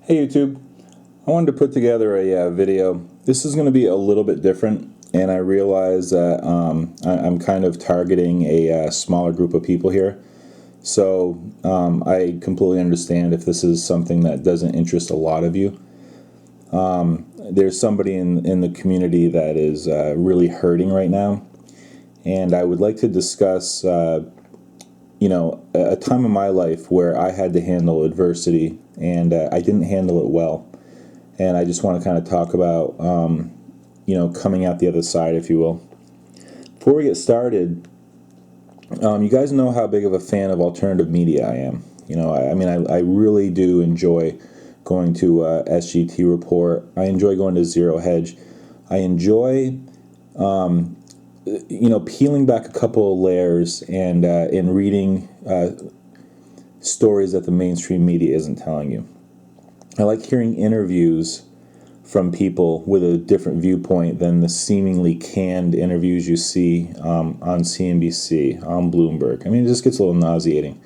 Hey YouTube, I wanted to put together a video. This is going to be a little bit different, and I realize that I'm kind of targeting a smaller group of people here. So I completely understand if this is something that doesn't interest a lot of you. There's somebody in the community that is really hurting right now, and I would like to discuss a time in my life where I had to handle adversity and I didn't handle it well. And I just want to kind of talk about, coming out the other side, if you will. Before we get started, you guys know how big of a fan of alternative media I am. I really do enjoy going to SGT Report. I enjoy going to Zero Hedge. I enjoy peeling back a couple of layers and reading stories that the mainstream media isn't telling you. I like hearing interviews from people with a different viewpoint than the seemingly canned interviews you see on CNBC, on Bloomberg. I mean, it just gets a little nauseating.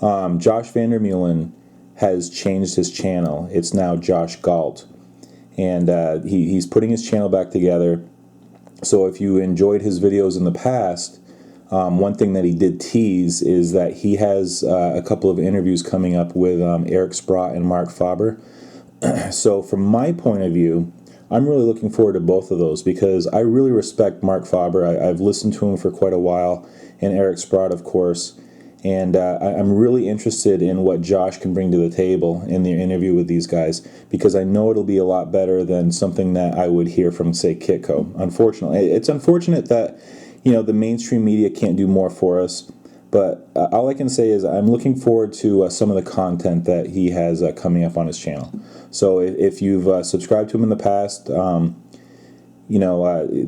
Josh Vandermeulen has changed his channel. It's now Josh Galt. And he's putting his channel back together. So if you enjoyed his videos in the past, one thing that he did tease is that he has a couple of interviews coming up with Eric Sprott and Mark Faber. So from my point of view, I'm really looking forward to both of those because I really respect Mark Faber. I've listened to him for quite a while, and Eric Sprott, of course. And I'm really interested in what Josh can bring to the table in the interview with these guys because I know it'll be a lot better than something that I would hear from, say, Kitco. Unfortunately, it's unfortunate that the mainstream media can't do more for us. But all I can say is I'm looking forward to some of the content that he has coming up on his channel. So if you've subscribed to him in the past,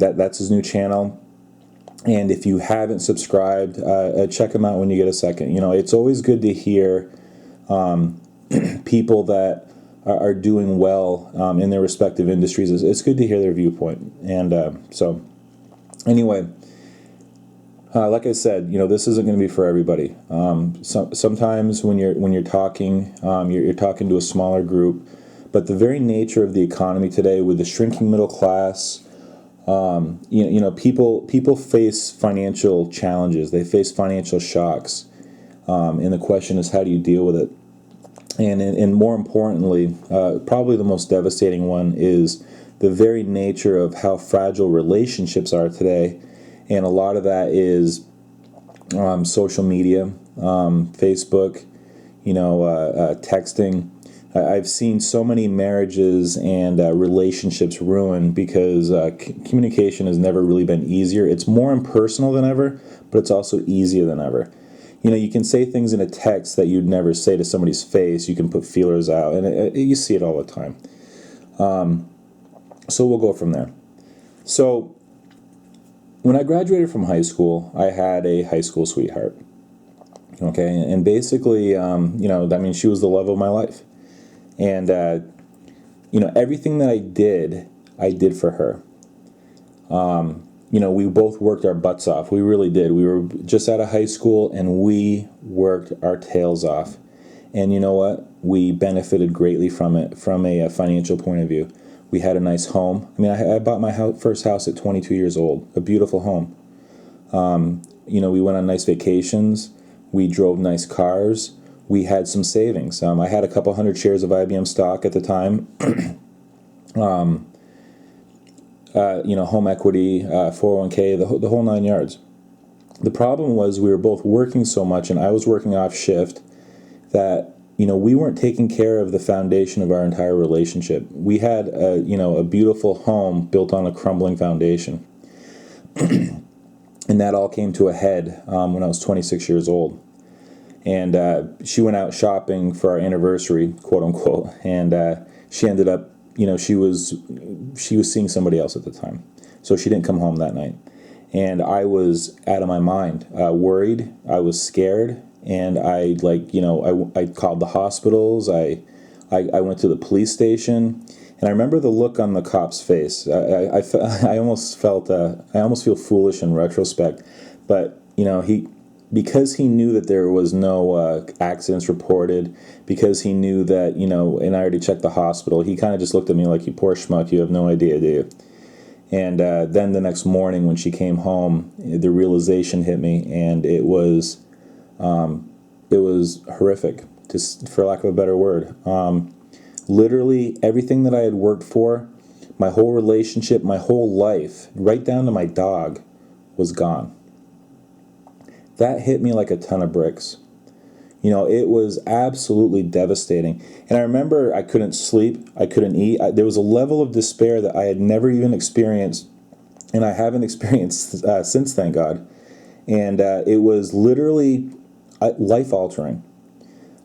that's his new channel. And if you haven't subscribed, check him out when you get a second. It's always good to hear people that are doing well in their respective industries. It's good to hear their viewpoint. And so, anyway, like I said, this isn't going to be for everybody. Sometimes when you're talking, you're talking to a smaller group. But the very nature of the economy today, with the shrinking middle class. People face financial challenges. They face financial shocks, and the question is, how do you deal with it? And more importantly, probably the most devastating one is the very nature of how fragile relationships are today, and a lot of that is social media, Facebook, texting. I've seen so many marriages and relationships ruined because communication has never really been easier. It's more impersonal than ever, but it's also easier than ever. You can say things in a text that you'd never say to somebody's face. You can put feelers out, and you see it all the time. So we'll go from there. So when I graduated from high school, I had a high school sweetheart. Okay, and basically, she was the love of my life. And, everything that I did for her. We both worked our butts off. We really did. We were just out of high school, and we worked our tails off. And you know what? We benefited greatly from it, from a financial point of view. We had a nice home. I bought my first house at 22 years old, a beautiful home. We went on nice vacations. We drove nice cars. We had some savings. I had a couple hundred shares of IBM stock at the time. Home equity, 401k, the whole 9 yards. The problem was we were both working so much, and I was working off shift, that we weren't taking care of the foundation of our entire relationship. We had a beautiful home built on a crumbling foundation, and that all came to a head when I was 26 years old. And she went out shopping for our anniversary, quote unquote, and she ended up, she was seeing somebody else at the time, so she didn't come home that night. And I was out of my mind, worried. I was scared, and I called the hospitals. I went to the police station, and I remember the look on the cop's face. I almost felt I almost feel foolish in retrospect, but because he knew that there was no accidents reported, because he knew that, and I already checked the hospital, he kind of just looked at me like, you poor schmuck, you have no idea, do you? And then the next morning when she came home, the realization hit me, and it was horrific, just for lack of a better word. Literally everything that I had worked for, my whole relationship, my whole life, right down to my dog, was gone. That hit me like a ton of bricks. It was absolutely devastating. And I remember I couldn't sleep, I couldn't eat. There was a level of despair that I had never even experienced, and I haven't experienced since, thank God. And it was literally life-altering.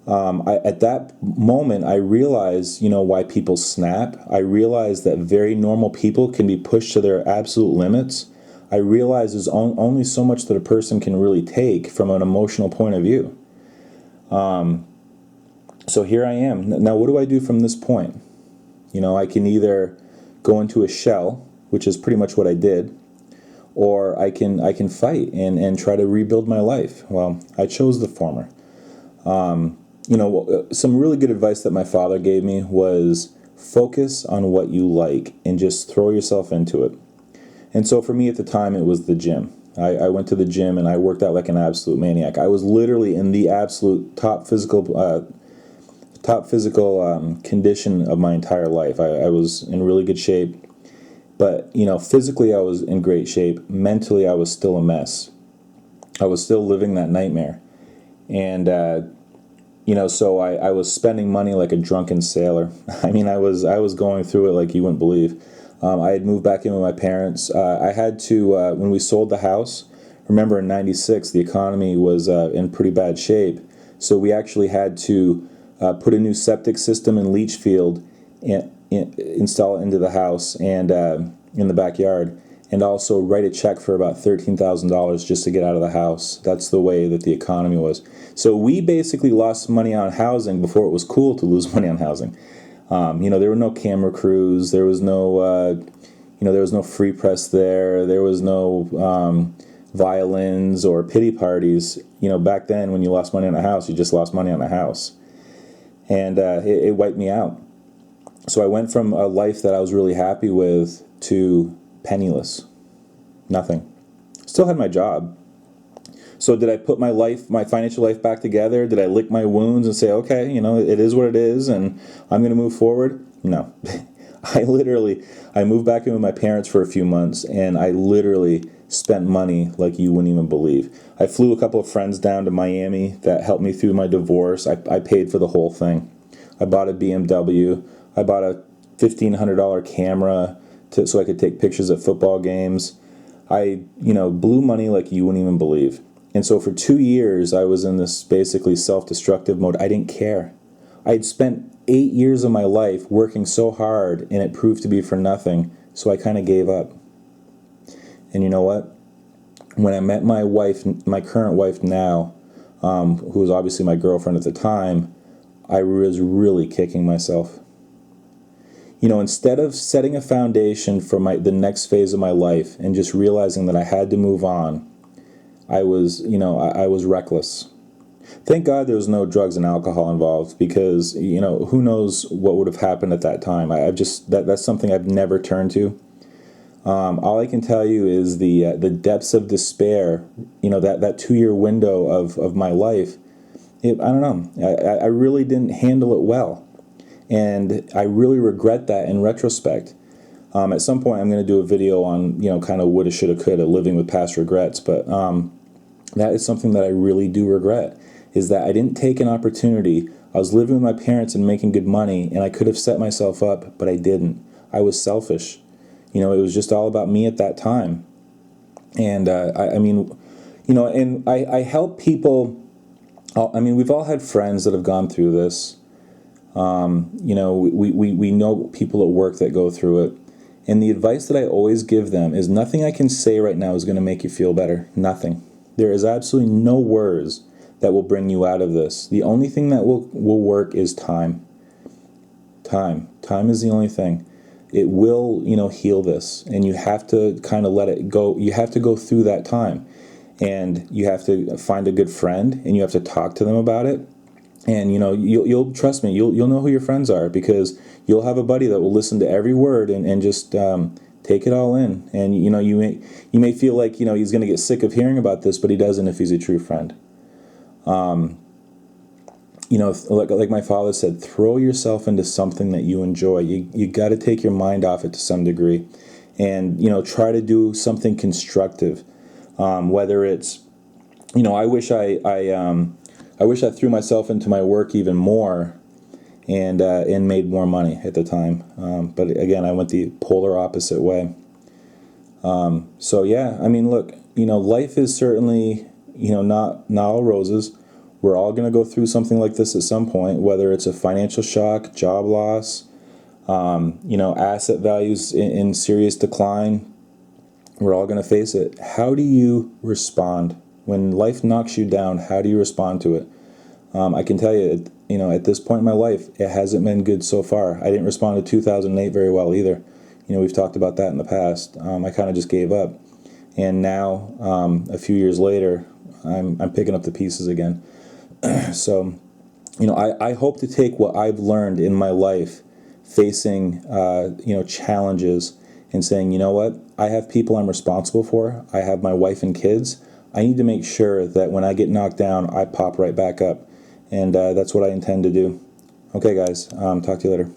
At that moment, I realized, why people snap. I realized that very normal people can be pushed to their absolute limits. I realized there's only so much that a person can really take from an emotional point of view. So here I am. Now, what do I do from this point? I can either go into a shell, which is pretty much what I did, or I can fight and try to rebuild my life. Well, I chose the former. Some really good advice that my father gave me was focus on what you like and just throw yourself into it. And so for me at the time, it was the gym. I went to the gym and I worked out like an absolute maniac. I was literally in the absolute top physical condition of my entire life. I was in really good shape. But, physically I was in great shape. Mentally I was still a mess. I was still living that nightmare. And, so I was spending money like a drunken sailor. I mean, I was going through it like you wouldn't believe. I had moved back in with my parents. I had to, when we sold the house, remember in '96, the economy was in pretty bad shape. So we actually had to put a new septic system and leach field and install it into the house and in the backyard, and also write a check for about $13,000 just to get out of the house. That's the way that the economy was. So we basically lost money on housing before it was cool to lose money on housing. There were no camera crews. There was no, there was no free press there. There was no violins or pity parties. Back then when you lost money on a house, you just lost money on a house. And it wiped me out. So I went from a life that I was really happy with to penniless. Nothing. Still had my job. So did I put my financial life back together? Did I lick my wounds and say, okay, it is what it is and I'm going to move forward? No. I moved back in with my parents for a few months and I literally spent money like you wouldn't even believe. I flew a couple of friends down to Miami that helped me through my divorce. I paid for the whole thing. I bought a BMW. I bought a $1,500 camera so I could take pictures at football games. I, blew money like you wouldn't even believe. And so for 2 years, I was in this basically self-destructive mode. I didn't care. I had spent 8 years of my life working so hard, and it proved to be for nothing, so I kind of gave up. And you know what? When I met my wife, my current wife now, who was obviously my girlfriend at the time, I was really kicking myself. Instead of setting a foundation for the next phase of my life and just realizing that I had to move on, I was reckless. Thank God there was no drugs and alcohol involved because, who knows what would have happened at that time. That's something I've never turned to. All I can tell you is the depths of despair, that 2-year window of my life. I don't know. I really didn't handle it well. And I really regret that in retrospect. At some point, I'm going to do a video on, kind of woulda, shoulda, coulda, living with past regrets. But that is something that I really do regret, is that I didn't take an opportunity. I was living with my parents and making good money, and I could have set myself up, but I didn't. I was selfish. It was just all about me at that time. And I help people. We've all had friends that have gone through this. We know people at work that go through it. And the advice that I always give them is nothing I can say right now is going to make you feel better. Nothing. There is absolutely no words that will bring you out of this. The only thing that will work is time. Time is the only thing. It will, heal this. And you have to kind of let it go. You have to go through that time. and you have to find a good friend, and you have to talk to them about it. And you'll trust me, you'll know who your friends are, because you'll have a buddy that will listen to every word and just take it all in. And you may feel like he's going to get sick of hearing about this, but he doesn't if he's a true friend. Like my father said, throw yourself into something that you enjoy. You got to take your mind off it to some degree, and try to do something constructive. Whether it's, I wish I threw myself into my work even more, and made more money at the time. But again, I went the polar opposite way. So yeah, I mean, look, life is certainly not all roses. We're all going to go through something like this at some point, whether it's a financial shock, job loss, asset values in serious decline. We're all going to face it. How do you respond when life knocks you down? How do you respond to it? I can tell you, at this point in my life, it hasn't been good so far. I didn't respond to 2008 very well either. We've talked about that in the past. I kind of just gave up, and now a few years later, I'm picking up the pieces again. So, I hope to take what I've learned in my life, facing challenges, and saying, you know what, I have people I'm responsible for. I have my wife and kids. I need to make sure that when I get knocked down, I pop right back up. And that's what I intend to do. Okay, guys, talk to you later.